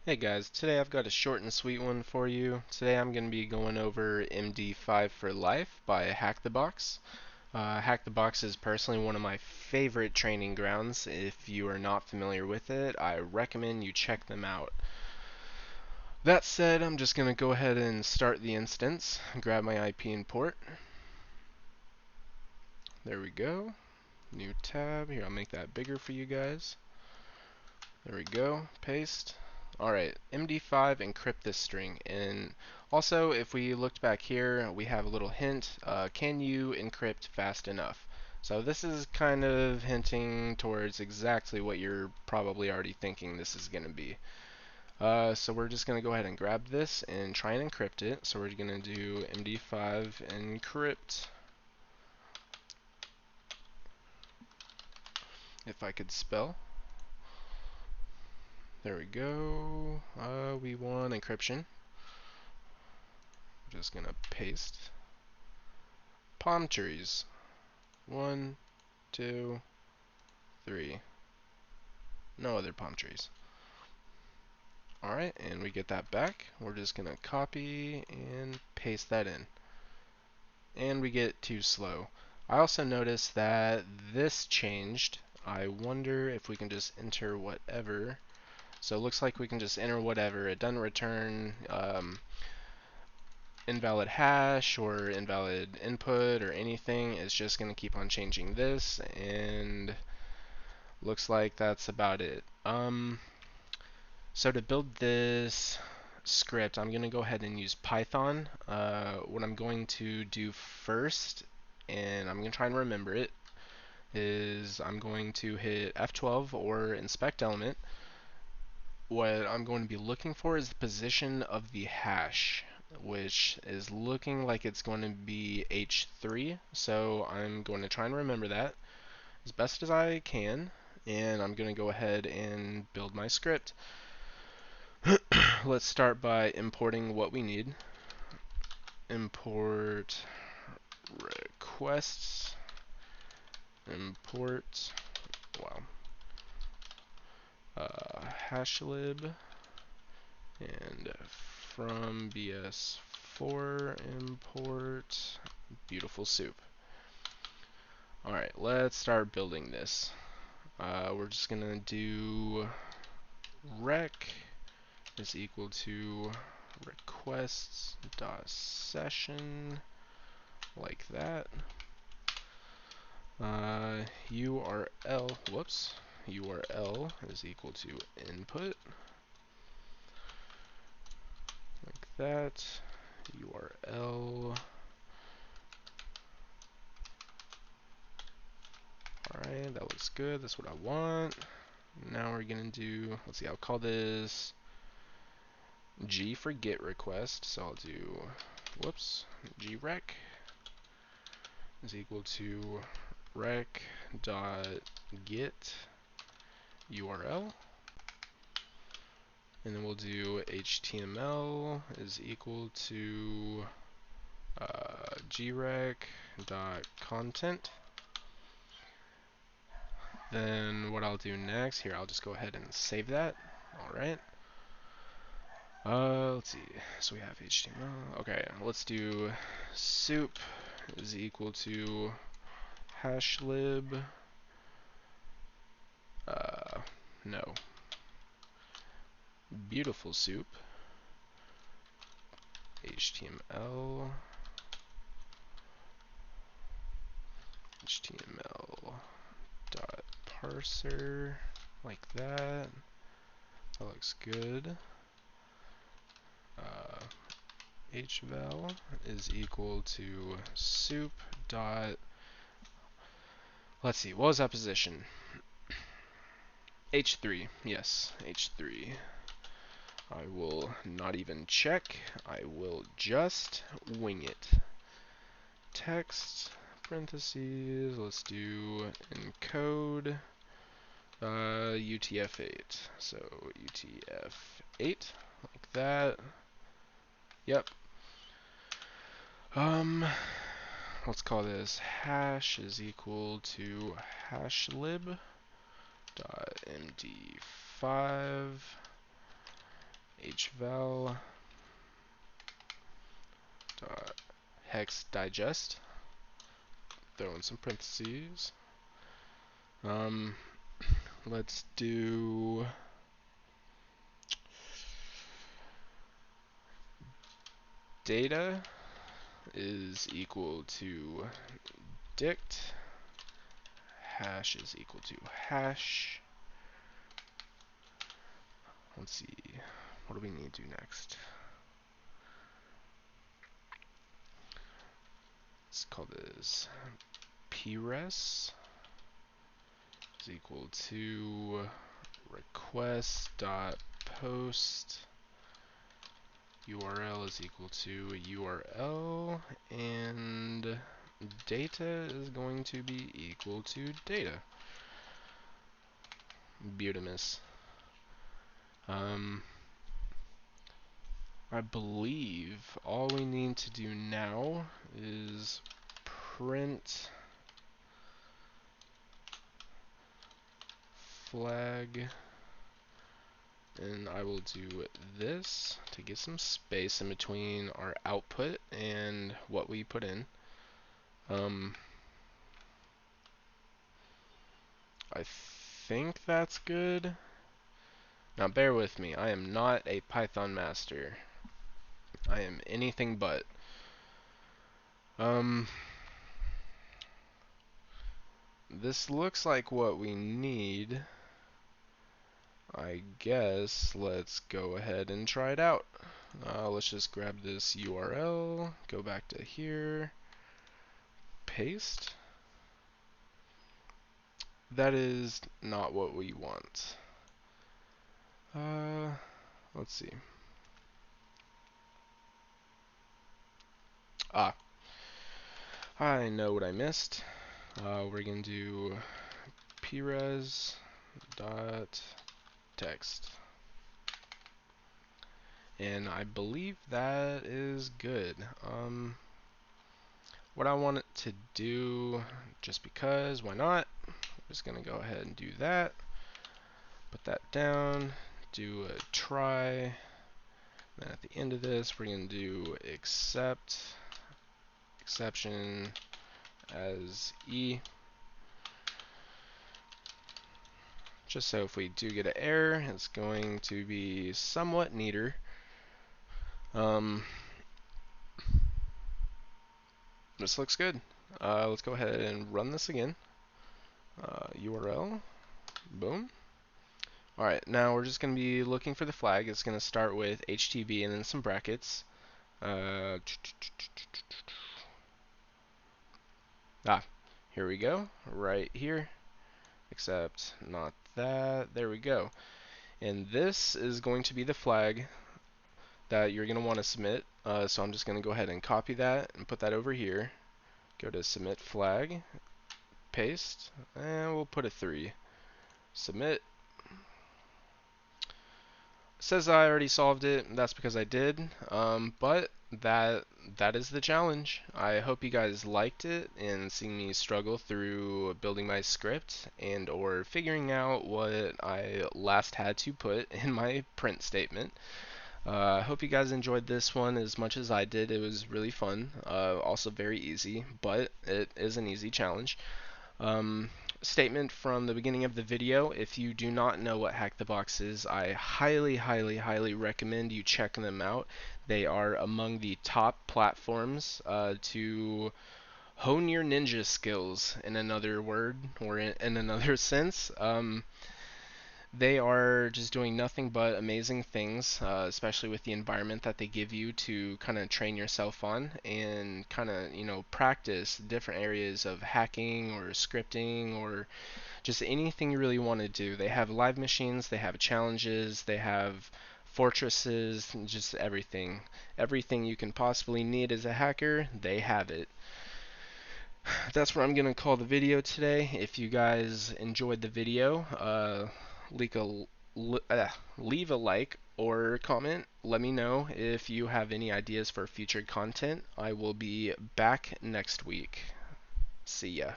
Hey guys, today I've got a short and sweet one for you. Today I'm going to be going over Md5 for Life by HackTheBox. HackTheBox is personally one of my favorite training grounds. If you are not familiar with it, I recommend you check them out. That said, I'm just going to go ahead and start the instance, grab my IP and port. There we go. New tab. Here, I'll make that bigger for you guys. There we go. Paste. Alright, Md5 encrypt this string. And also, if we looked back here, we have a little hint. Can you encrypt fast enough? So this is kind of hinting towards exactly what you're probably already thinking this is going to be. So we're just going to go ahead and grab this and try and encrypt it. So we're going to do Md5 encrypt. If I could spell. There we go. We want encryption. I'm just gonna paste. Palm trees. 1, 2, 3. No other palm trees. Alright, and we get that back. We're just gonna copy and paste that in. And we get too slow. I also noticed that this changed. I wonder if we can just enter whatever. So it looks like we can just enter whatever. It doesn't return invalid hash or invalid input or anything. It's just going to keep on changing this, and looks like that's about it. So to build this script, I'm going to go ahead and use Python. What I'm going to do first, and I'm going to try and remember it, is I'm going to hit F12 or inspect element. What I'm going to be looking for is the position of the hash, which is looking like it's going to be H3. So I'm going to try and remember that as best as I can, and I'm going to go ahead and build my script. Let's start by importing what we need. Import requests, import, hashlib, and from BS4 import beautiful soup. Alright, let's start building this. We're just gonna do rec is equal to requests dot session, like that. URL is equal to input, like that. URL. Alright, that looks good. That's what I want. Now we're gonna do, let's see, I'll call this G for get request. So I'll do, grec is equal to rec dot get URL. And then we'll do HTML is equal to grec dot content. Then what I'll do next, here I'll just go ahead and save that. Alright. Let's see. So we have HTML. Okay, let's do soup is equal to hashlib. No. Beautiful soup. HTML. HTML dot parser, like that. That looks good. Hval is equal to soup dot, let's see, what was that position? H3, yes, H3. I will not even check, I will just wing it. Text, parentheses, let's do encode UTF-8. So UTF-8, like that. Yep. Let's call this hash is equal to hashlib dot md5 hval dot hex digest. Throw in some parentheses. Let's do data is equal to dict, hash is equal to hash. Let's see, what do we need to do next? Let's call this pres is equal to request dot post URL is equal to URL, and data is going to be equal to data. Beautimus. I believe all we need to do now is print flag, and I will do this to get some space in between our output and what we put in. I think that's good. Now bear with me, I am not a Python master. I am anything but. This looks like what we need. I guess let's go ahead and try it out. Let's just grab this URL, go back to here, paste. That is not what we want. Let's see. I know what I missed. We're going to do pres dot text. And I believe that is good. What I want it to do, just because, why not? I'm just going to go ahead and do that. Put that down, do a try. Then at the end of this, we're going to do except exception as E. Just so if we do get an error, it's going to be somewhat neater. This looks good. Let's go ahead and run this again. URL, boom. Alright, now we're just going to be looking for the flag. It's going to start with HTTP and then some brackets. Here we go, right here. Except not that. There we go. And this is going to be the flag that you're going to want to submit. So I'm just going to go ahead and copy that and put that over here. Go to submit flag, paste, and we'll put a 3. Submit. It says I already solved it. That's because I did. But that is the challenge. I hope you guys liked it and seeing me struggle through building my script and or figuring out what I last had to put in my print statement. I hope you guys enjoyed this one as much as I did. It was really fun. Also very easy, but it is an easy challenge. Statement from the beginning of the video: if you do not know what HackTheBox is, I highly recommend you check them out. They are among the top platforms to hone your ninja skills, in another word, or in another sense. They are just doing nothing but amazing things, especially with the environment that they give you to kind of train yourself on and kind of, practice different areas of hacking or scripting or just anything you really want to do. They have live machines, they have challenges, they have fortresses, just everything. Everything you can possibly need as a hacker, they have it. That's where I'm going to call the video today. If you guys enjoyed the video, leave a like or comment. Let me know if you have any ideas for future content. I will be back next week. See ya.